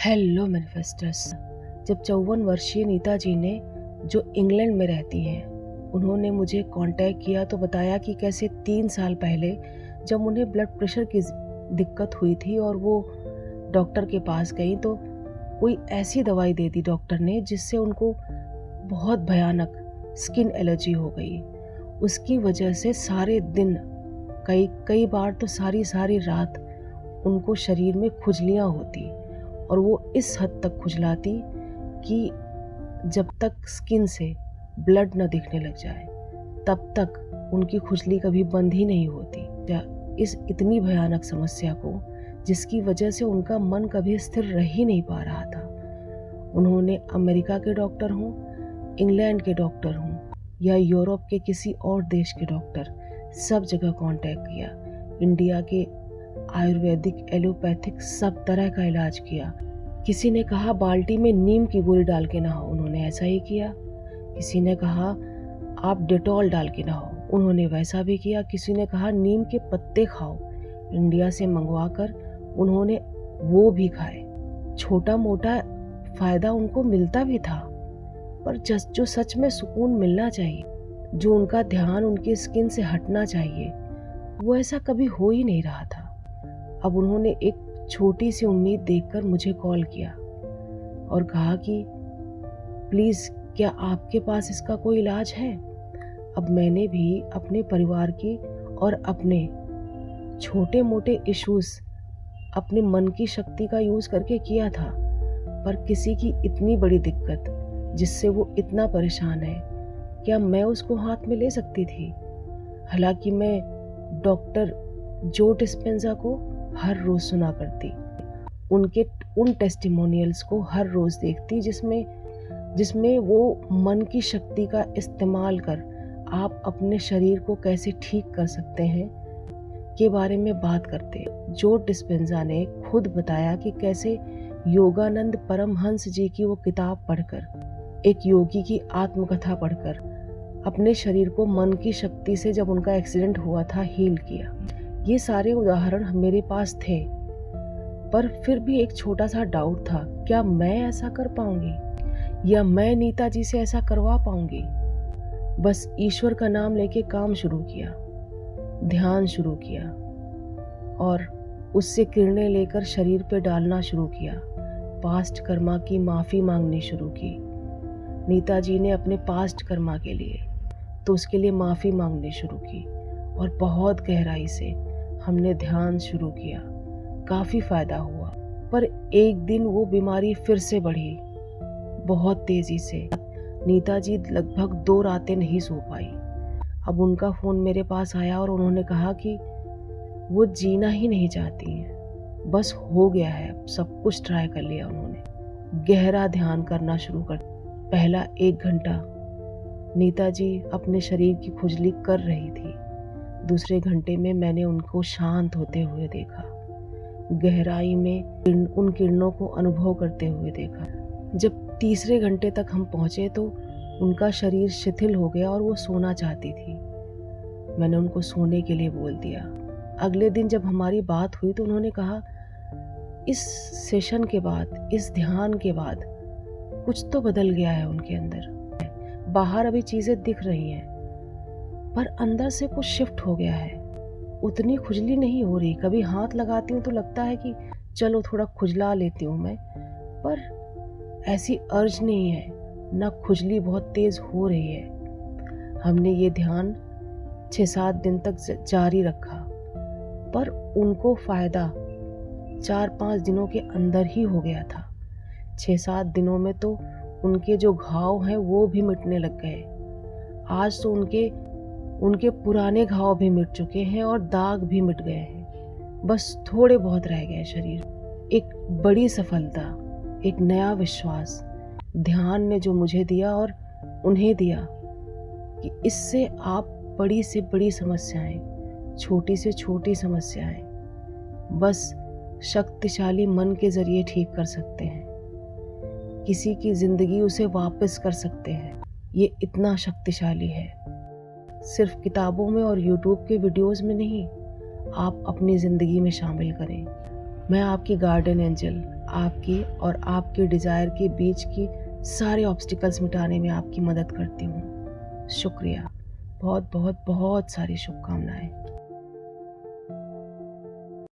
Hello मैनिफेस्टर्स। जब 54 वर्षीय नीता जी ने, जो इंग्लैंड में रहती हैं, उन्होंने मुझे कांटेक्ट किया तो बताया कि कैसे 3 साल पहले जब उन्हें ब्लड प्रेशर की दिक्कत हुई थी और वो डॉक्टर के पास गई तो कोई ऐसी दवाई दे दी डॉक्टर ने जिससे उनको बहुत भयानक स्किन एलर्जी हो गई। उसकी वजह से सारे दिन, कई कई बार तो सारी सारी रात उनको शरीर में खुजलियाँ होती और वो इस हद तक खुजलाती कि जब तक स्किन से ब्लड न दिखने लग जाए तब तक उनकी खुजली कभी बंद ही नहीं होती। इस इतनी भयानक समस्या को, जिसकी वजह से उनका मन कभी स्थिर रह ही नहीं पा रहा था, उन्होंने अमेरिका के डॉक्टर हों, इंग्लैंड के डॉक्टर हों या यूरोप के किसी और देश के डॉक्टर, सब जगह कांटेक्ट किया। इंडिया के आयुर्वेदिक, एलोपैथिक सब तरह का इलाज किया। किसी ने कहा बाल्टी में नीम की गोली डाल के नहाओ, उन्होंने ऐसा ही किया। किसी ने कहा आप डेटॉल डाल के नहाओ, उन्होंने वैसा भी किया। किसी ने कहा नीम के पत्ते खाओ, इंडिया से मंगवा कर उन्होंने वो भी खाए। छोटा मोटा फायदा उनको मिलता भी था, पर जो सच में सुकून मिलना चाहिए, जो उनका ध्यान उनकी स्किन से हटना चाहिए, वो ऐसा कभी हो ही नहीं रहा था। अब उन्होंने एक छोटी सी उम्मीद देखकर मुझे कॉल किया और कहा कि प्लीज़ क्या आपके पास इसका कोई इलाज है। अब मैंने भी अपने परिवार की और अपने छोटे मोटे इश्यूज, अपने मन की शक्ति का यूज़ करके किया था, पर किसी की इतनी बड़ी दिक्कत जिससे वो इतना परेशान है, क्या मैं उसको हाथ में ले सकती थी। हालांकि मैं डॉक्टर जो डिस्पेंजा को हर रोज़ सुना करती, उनके उन टेस्टिमोनियल्स को हर रोज़ देखती जिसमें वो मन की शक्ति का इस्तेमाल कर आप अपने शरीर को कैसे ठीक कर सकते हैं के बारे में बात करते। जो डिस्पेंजा ने खुद बताया कि कैसे योगानंद परमहंस जी की वो किताब पढ़कर, एक योगी की आत्मकथा पढ़कर अपने शरीर को मन की शक्ति से, जब उनका एक्सीडेंट हुआ था, हील किया। ये सारे उदाहरण मेरे पास थे, पर फिर भी एक छोटा सा डाउट था, क्या मैं ऐसा कर पाऊंगी या मैं नीता जी से ऐसा करवा पाऊंगी। बस ईश्वर का नाम लेके काम शुरू किया, ध्यान शुरू किया और उससे किरणें लेकर शरीर पे डालना शुरू किया। पास्ट कर्मा की माफ़ी मांगनी शुरू की। नीता जी ने अपने पास्ट कर्मा के लिए तो उसके लिए माफ़ी मांगनी शुरू की और बहुत गहराई से हमने ध्यान शुरू किया। काफ़ी फ़ायदा हुआ, पर एक दिन वो बीमारी फिर से बढ़ी बहुत तेज़ी से। नीता जी लगभग 2 रातें नहीं सो पाई। अब उनका फ़ोन मेरे पास आया और उन्होंने कहा कि वो जीना ही नहीं चाहती हैं, बस हो गया है, अब सब कुछ ट्राई कर लिया उन्होंने। गहरा ध्यान करना शुरू कर। पहला 1 घंटा नीता जी अपने शरीर की खुजली कर रही थी। दूसरे घंटे में मैंने उनको शांत होते हुए देखा, गहराई में उन किरणों को अनुभव करते हुए देखा। जब तीसरे घंटे तक हम पहुंचे तो उनका शरीर शिथिल हो गया और वो सोना चाहती थी। मैंने उनको सोने के लिए बोल दिया। अगले दिन जब हमारी बात हुई तो उन्होंने कहा, इस सेशन के बाद, इस ध्यान के बाद कुछ तो बदल गया है उनके अंदर। बाहर अभी चीज़ें दिख रही हैं, पर अंदर से कुछ शिफ्ट हो गया है। उतनी खुजली नहीं हो रही। कभी हाथ लगाती हूँ तो लगता है कि चलो थोड़ा खुजला लेती हूँ मैं, पर ऐसी अर्ज नहीं है, ना खुजली बहुत तेज़ हो रही है। हमने ये ध्यान 6-7 दिन तक जारी रखा, पर उनको फ़ायदा 4-5 दिनों के अंदर ही हो गया था। 6-7 दिनों में तो उनके जो घाव हैं वो भी मिटने लग गए। आज तो उनके पुराने घाव भी मिट चुके हैं और दाग भी मिट गए हैं, बस थोड़े बहुत रह गए शरीर। एक बड़ी सफलता, एक नया विश्वास ध्यान ने जो मुझे दिया और उन्हें दिया कि इससे आप बड़ी से बड़ी समस्याएं, छोटी से छोटी समस्याएं बस शक्तिशाली मन के जरिए ठीक कर सकते हैं। किसी की जिंदगी उसे वापस कर सकते हैं। ये इतना शक्तिशाली है। सिर्फ किताबों में और यूट्यूब के वीडियोस में नहीं, आप अपनी ज़िंदगी में शामिल करें। मैं आपकी गार्डियन एंजल आपकी और आपके डिज़ायर के बीच की सारे ऑब्स्टिकल्स मिटाने में आपकी मदद करती हूँ। शुक्रिया। बहुत बहुत बहुत सारी शुभकामनाएँ।